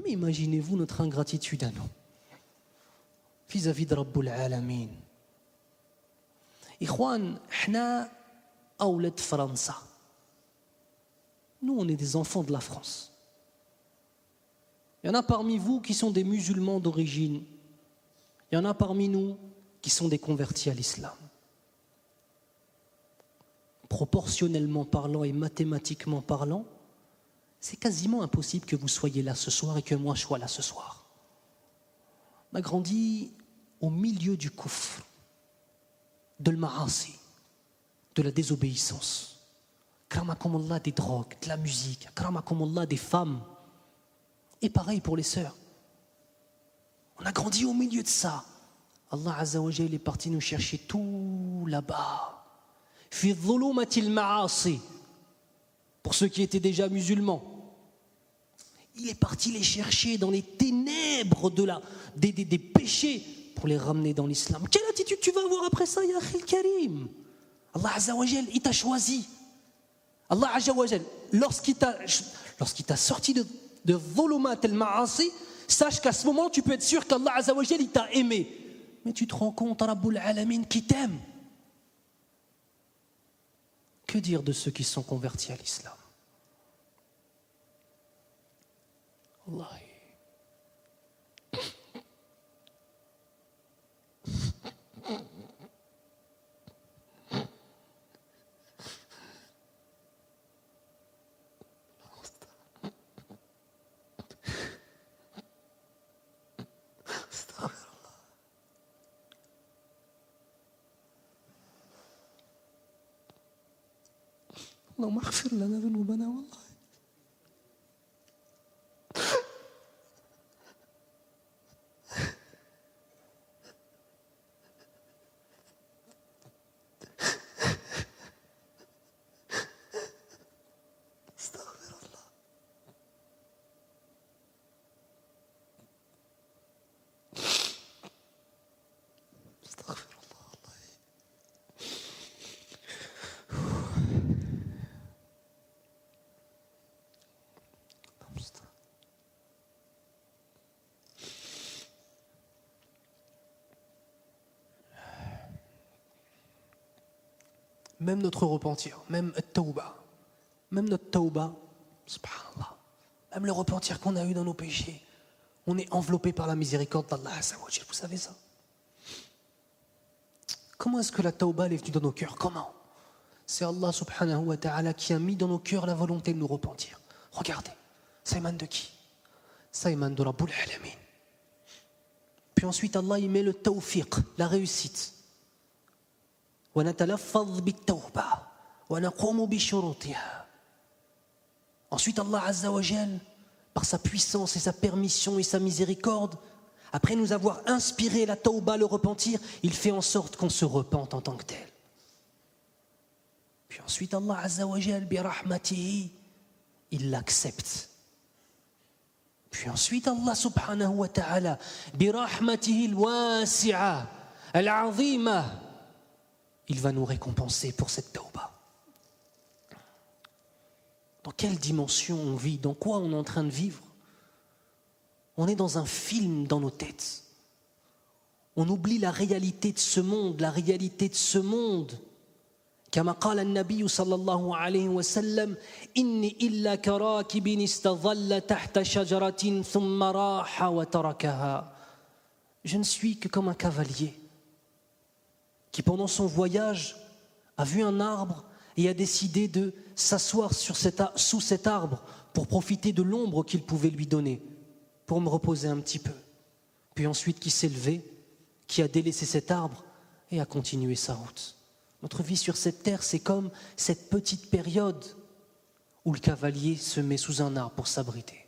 Mais imaginez-vous notre ingratitude à nous, vis-à-vis de Rabbul Alamin. Ikhwan, hna awlad France. Nous, on est des enfants de la France. Il y en a parmi vous qui sont des musulmans d'origine. Il y en a parmi nous qui sont des convertis à l'islam. Proportionnellement parlant et mathématiquement parlant, c'est quasiment impossible que vous soyez là ce soir et que moi je sois là ce soir. On a grandi au milieu du kufr, de l'ma'asi, de la désobéissance. Kramakumullah, des drogues, de la musique, kramakumullah, des femmes. Et pareil pour les sœurs. On a grandi au milieu de ça. Allah Azza wa Jalla est parti nous chercher tout là-bas. Fi dhulumatil ma'asi. Pour ceux qui étaient déjà musulmans. Il est parti les chercher dans les ténèbres des péchés pour les ramener dans l'islam. Quelle attitude tu vas avoir après ça, ya Akhil Karim? Allah Azza wa Jalla, il t'a choisi. Allah Azza wa Jalla, lorsqu'il t'a sorti de dhulumat al-ma'asi, sache qu'à ce moment, tu peux être sûr qu'Allah Azza wa Jalla, il t'a aimé. Mais tu te rends compte, Rabbul Alamin qui t'aime. Que dire de ceux qui sont convertis à l'islam? Wallahi. اللهم اغفر لنا ذنوبنا والله. استغفر الله. استغفر الله والله. Même notre repentir, même notre tawba, subhanallah, même le repentir qu'on a eu dans nos péchés, on est enveloppé par la miséricorde d'Allah Azza wa Jalla. Vous savez ça? Comment est-ce que la tawba est venue dans nos cœurs? Comment? C'est Allah subhanahu wa ta'ala qui a mis dans nos cœurs la volonté de nous repentir. Regardez, ça émane de qui? Ça émane de Rabbul Alamin. Puis ensuite Allah il met le tawfiq, la réussite. Ensuite Allah Azza wa Jal, par sa puissance et sa permission et sa miséricorde, après nous avoir inspiré la tawba, le repentir, il fait en sorte qu'on se repente en tant que tel. Puis ensuite Allah Azza wa Jal, bi rahmatihi, il l'accepte. Puis ensuite Allah subhanahu wa ta'ala, bi rahmatihi al-wasi'a, al-'azima, il va nous récompenser pour cette tawba. Dans quelle dimension on vit? Dans quoi on est en train de vivre? On est dans un film dans nos têtes. On oublie la réalité de ce monde, la réalité de ce monde. كما قال النبي صلى الله عليه وسلم إني إلا كراكب استظل تحت شجرة ثم راح وتركها. Je ne suis que comme un cavalier qui pendant son voyage a vu un arbre et a décidé de s'asseoir sous cet arbre pour profiter de l'ombre qu'il pouvait lui donner, pour me reposer un petit peu. Puis ensuite qui s'est levé, qui a délaissé cet arbre et a continué sa route. Notre vie sur cette terre, c'est comme cette petite période où le cavalier se met sous un arbre pour s'abriter.